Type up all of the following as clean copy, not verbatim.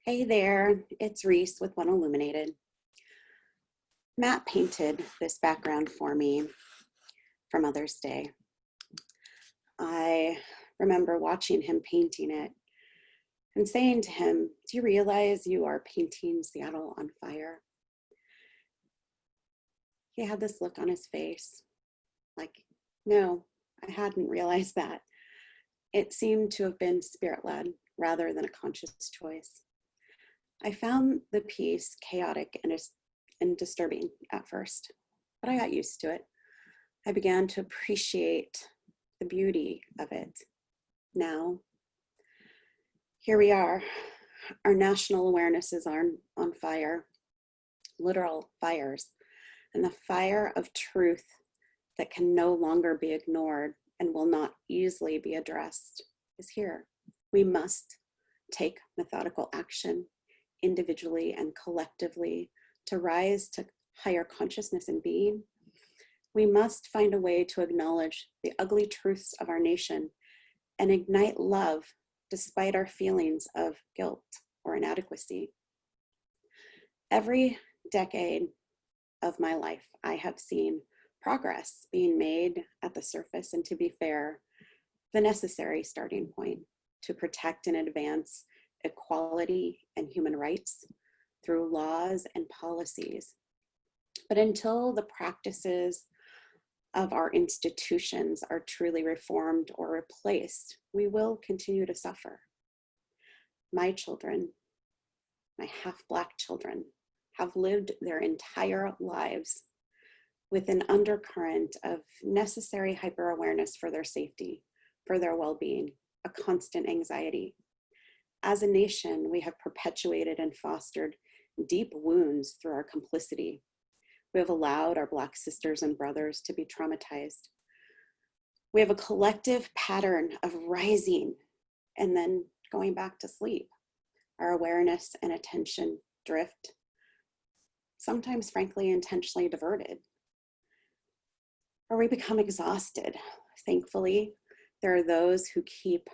Hey there, it's Reese with One Illuminated. Matt painted this background for me for Mother's Day. I remember watching him painting it and saying to him, "Do you realize you are painting Seattle on fire?" He had this look on his face like, no, I hadn't realized that. It seemed to have been spirit-led rather than a conscious choice. I found the piece chaotic and disturbing at first, but I got used to it. I began to appreciate the beauty of it. Now, here we are. Our national awareness is on fire, literal fires, and the fire of truth that can no longer be ignored and will not easily be addressed is here. We must take methodical action individually and collectively to rise to higher consciousness and being. We must find a way to acknowledge the ugly truths of our nation and ignite love despite our feelings of guilt or inadequacy. Every decade of my life, I have seen progress being made at the surface, and to be fair, the necessary starting point to protect and advance equality and human rights through laws and policies. But until the practices of our institutions are truly reformed or replaced, we will continue to suffer. My children, my half-Black children, have lived their entire lives with an undercurrent of necessary hyper-awareness for their safety, for their well-being, a constant anxiety. As a nation, we have perpetuated and fostered deep wounds through our complicity. We have allowed our Black sisters and brothers to be traumatized. We have a collective pattern of rising and then going back to sleep. Our awareness and attention drift, sometimes frankly intentionally diverted. Or we become exhausted. Thankfully, there are those who keep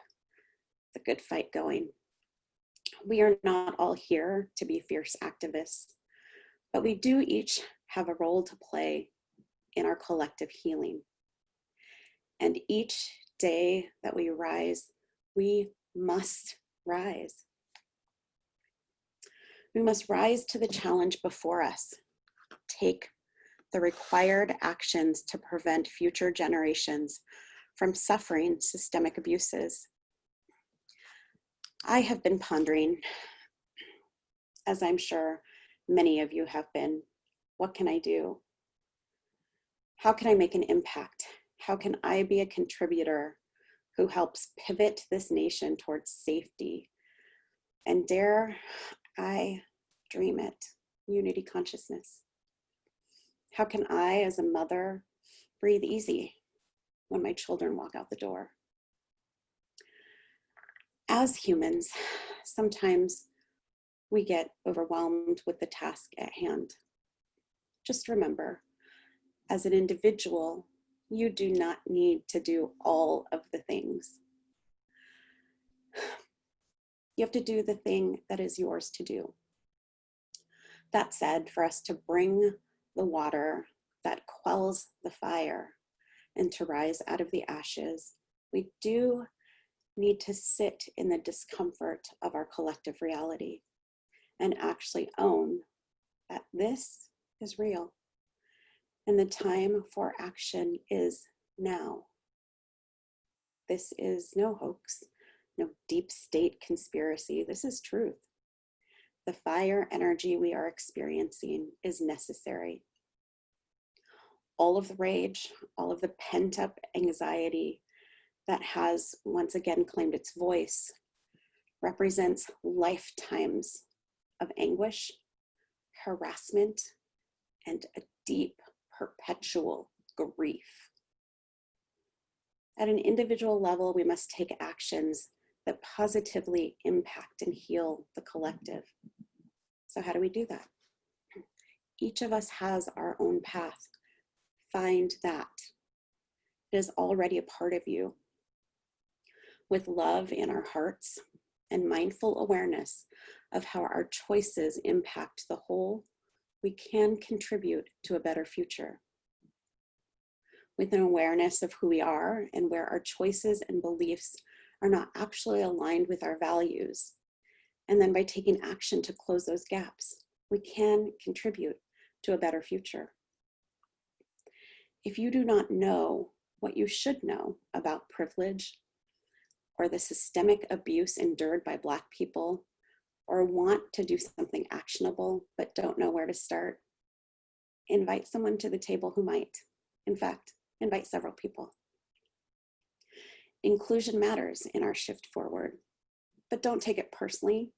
the good fight going. We are not all here to be fierce activists, but we do each have a role to play in our collective healing. And each day that we rise, we must rise. We must rise to the challenge before us, take the required actions to prevent future generations from suffering systemic abuses. I have been pondering, as I'm sure many of you have been, what can I do? How can I make an impact? How can I be a contributor who helps pivot this nation towards safety? And dare I dream it, unity consciousness. How can I, as a mother, breathe easy when my children walk out the door? As humans, sometimes we get overwhelmed with the task at hand. Just remember, as an individual, you do not need to do all of the things. You have to do the thing that is yours to do. That said, for us to bring the water that quells the fire and to rise out of the ashes, we do need to sit in the discomfort of our collective reality and actually own that this is real and the time for action is now. This is no hoax, no deep state conspiracy. This is truth. The fire energy we are experiencing is necessary. All of the rage, all of the pent-up anxiety that has once again claimed its voice represents lifetimes of anguish, harassment, and a deep, perpetual grief. At an individual level, we must take actions that positively impact and heal the collective. So how do we do that? Each of us has our own path. Find that. It is already a part of you. With love in our hearts and mindful awareness of how our choices impact the whole, we can contribute to a better future. With an awareness of who we are and where our choices and beliefs are not actually aligned with our values, and then by taking action to close those gaps, we can contribute to a better future. If you do not know what you should know about privilege or the systemic abuse endured by Black people, or want to do something actionable but don't know where to start, invite someone to the table who might. In fact, invite several people. Inclusion matters in our shift forward, but don't take it personally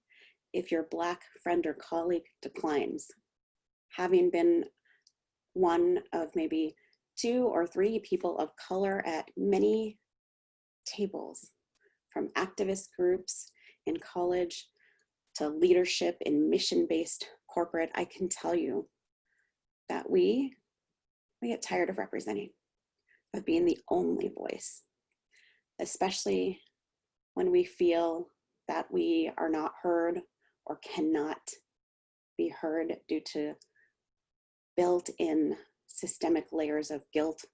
if your Black friend or colleague declines. Having been one of maybe 2 or 3 people of color at many tables, from activist groups in college to leadership in mission-based corporate, I can tell you that we get tired of representing, of being the only voice, especially when we feel that we are not heard or cannot be heard due to built-in systemic layers of guilt,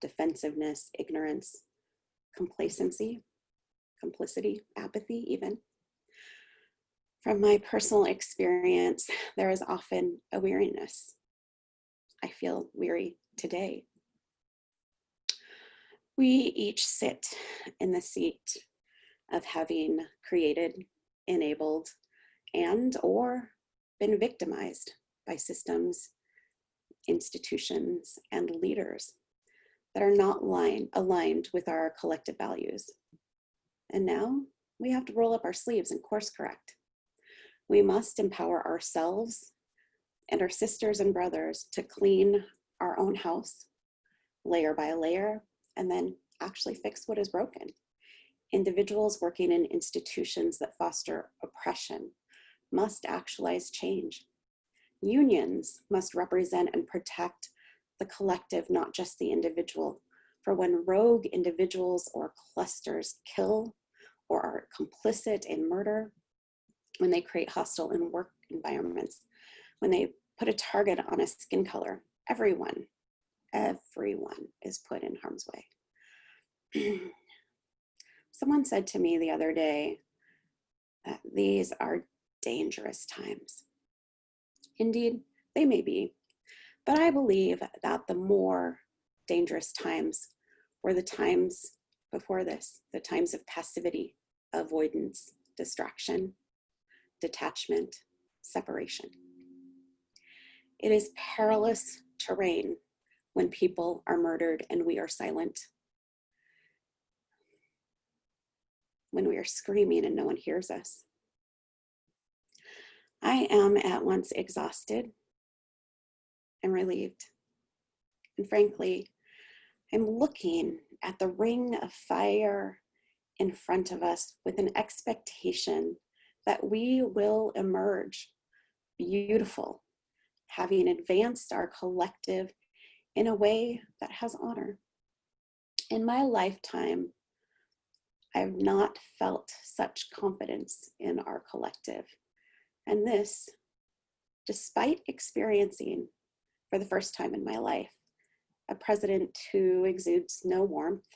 defensiveness, ignorance, complacency, complicity, apathy even. From my personal experience, there is often a weariness. I feel weary today. We each sit in the seat of having created, enabled, and or been victimized by systems, institutions, and leaders that are not aligned with our collective values. And now we have to roll up our sleeves and course correct. We must empower ourselves and our sisters and brothers to clean our own house, layer by layer, and then actually fix what is broken. Individuals working in institutions that foster oppression must actualize change. Unions must represent and protect the collective, not just the individual. For when rogue individuals or clusters kill or are complicit in murder, when they create hostile work environments, when they put a target on a skin color, everyone is put in harm's way. Someone said to me the other day that these are dangerous times. Indeed, they may be, but I believe that the more dangerous times were the times before this, the times of passivity, avoidance, distraction, detachment, separation. It is perilous terrain when people are murdered and we are silent, when we are screaming and no one hears us. I am at once exhausted and relieved. And frankly, I'm looking at the ring of fire in front of us with an expectation that we will emerge beautiful, having advanced our collective in a way that has honor. In my lifetime, I have not felt such confidence in our collective. And this, despite experiencing, for the first time in my life, a president who exudes no warmth,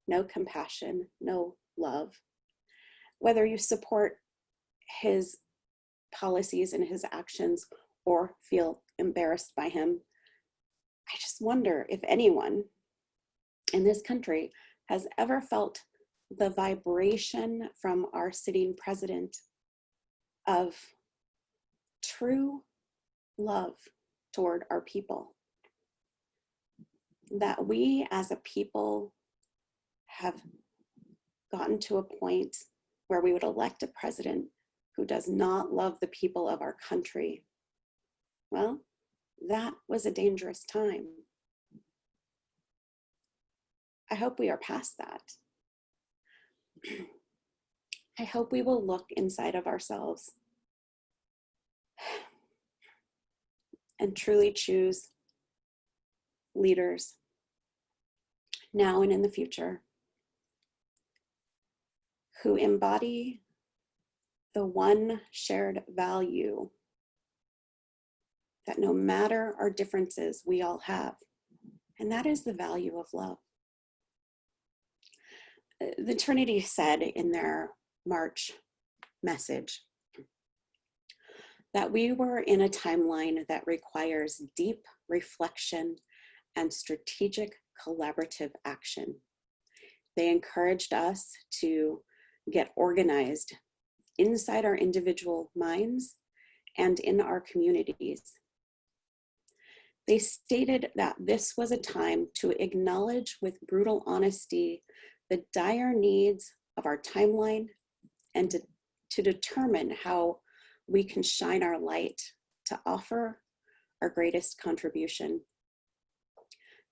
no compassion, no love. Whether you support his policies and his actions or feel embarrassed by him, I just wonder if anyone in this country has ever felt the vibration from our sitting president of true love toward our people. That we as a people have gotten to a point where we would elect a president who does not love the people of our country. Well, that was a dangerous time. I hope we are past that. I hope we will look inside of ourselves and truly choose leaders now and in the future who embody the one shared value that no matter our differences, we all have, and that is the value of love. The Trinity said in their March message that we were in a timeline that requires deep reflection and strategic collaborative action. They encouraged us to get organized inside our individual minds and in our communities. They stated that this was a time to acknowledge with brutal honesty the dire needs of our timeline and to determine how we can shine our light to offer our greatest contribution.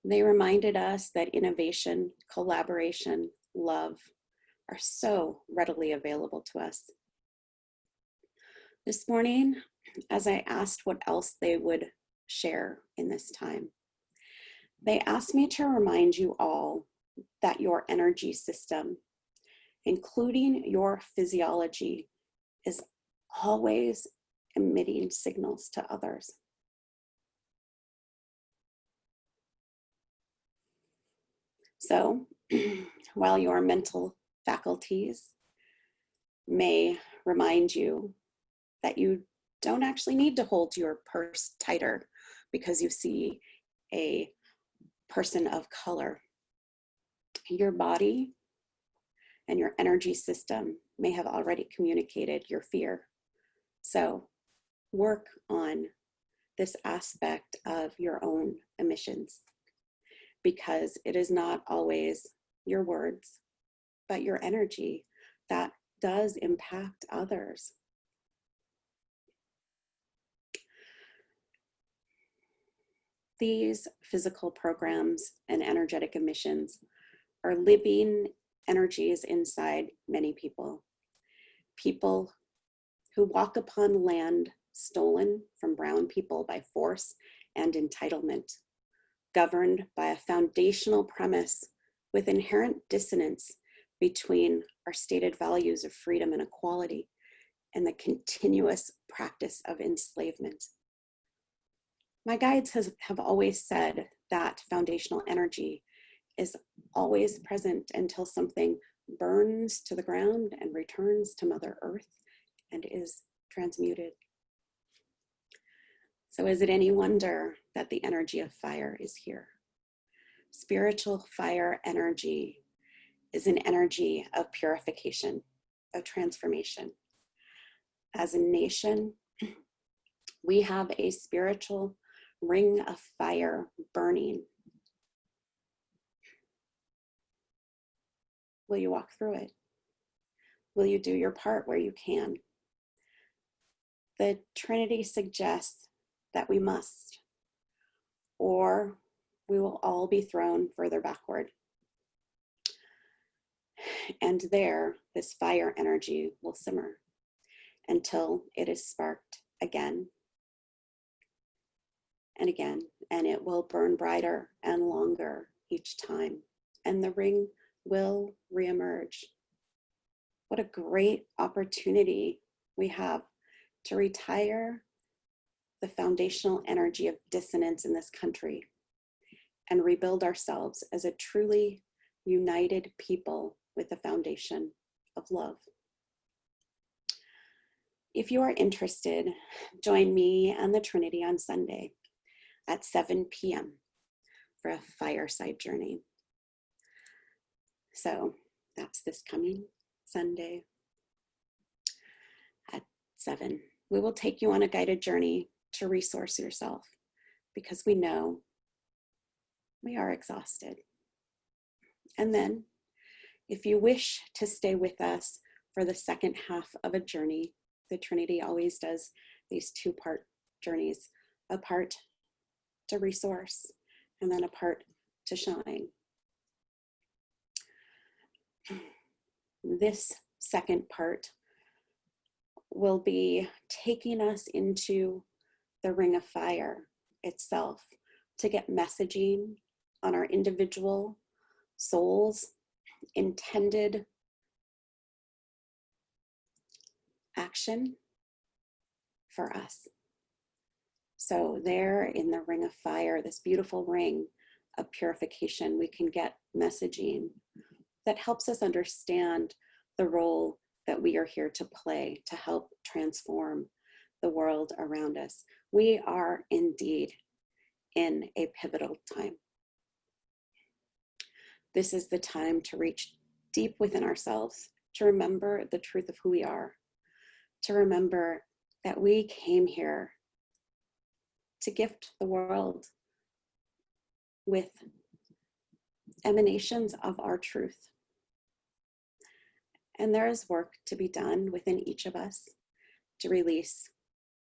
They reminded us that innovation, collaboration, love are so readily available to us. This morning, as I asked what else they would share in this time, they asked me to remind you all that your energy system, including your physiology, is always emitting signals to others. So, while your mental faculties may remind you that you don't actually need to hold your purse tighter because you see a person of color, your body and your energy system may have already communicated your fear. So work on this aspect of your own emissions, because it is not always your words, but your energy that does impact others. These physical programs and energetic emissions are living energies inside many people. People who walk upon land stolen from brown people by force and entitlement, governed by a foundational premise with inherent dissonance between our stated values of freedom and equality and the continuous practice of enslavement. My guides have always said that foundational energy is always present until something burns to the ground and returns to Mother Earth and is transmuted. So is it any wonder that the energy of fire is here? Spiritual fire energy is an energy of purification, of transformation. As a nation, we have a spiritual ring of fire burning. Will you walk through it? Will you do your part where you can? The Trinity suggests that we must, or we will all be thrown further backward. And there, this fire energy will simmer until it is sparked again and again, and it will burn brighter and longer each time, and the ring will reemerge. What a great opportunity we have to retire the foundational energy of dissonance in this country and rebuild ourselves as a truly united people with a foundation of love. If you are interested, join me and the Trinity on Sunday at 7 p.m. for a fireside journey. So that's this coming Sunday at 7. We will take you on a guided journey to resource yourself, because we know we are exhausted. And then, if you wish to stay with us for the second half of a journey, the Trinity always does these two-part journeys, a part to resource and then a part to shine. This second part will be taking us into the ring of fire itself to get messaging on our individual souls intended action for us. So there in the ring of fire, this beautiful ring of purification, we can get messaging that helps us understand the role that we are here to play to help transform the world around us. We are indeed in a pivotal time. This is the time to reach deep within ourselves, to remember the truth of who we are, to remember that we came here to gift the world with emanations of our truth. And there is work to be done within each of us to release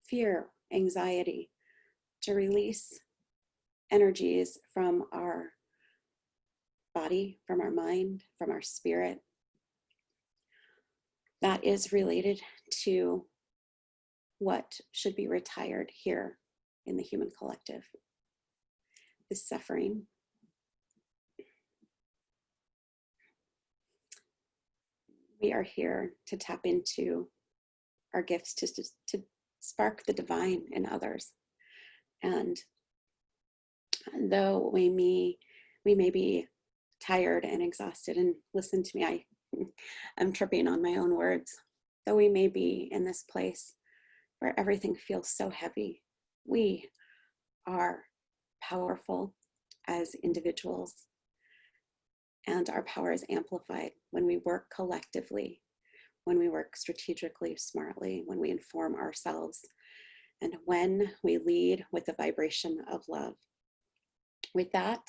fear, anxiety, to release energies from our body, from our mind, from our spirit, that is related to what should be retired here in the human collective. This suffering. We are here to tap into our gifts, to spark the divine in others. And though we may be tired and exhausted, and listen to me, I'm tripping on my own words, though we may be in this place where everything feels so heavy, we are powerful as individuals, and our power is amplified when we work collectively, when we work strategically, smartly, when we inform ourselves, and when we lead with the vibration of love. With that,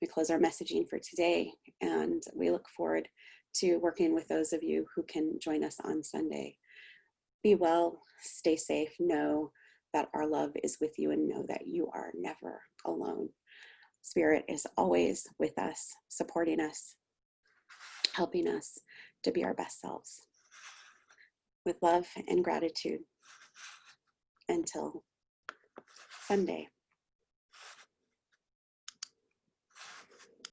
we close our messaging for today, and we look forward to working with those of you who can join us on Sunday. Be well, stay safe, know that our love is with you, and know that you are never alone. Spirit is always with us, supporting us, helping us to be our best selves. With love and gratitude, until Sunday.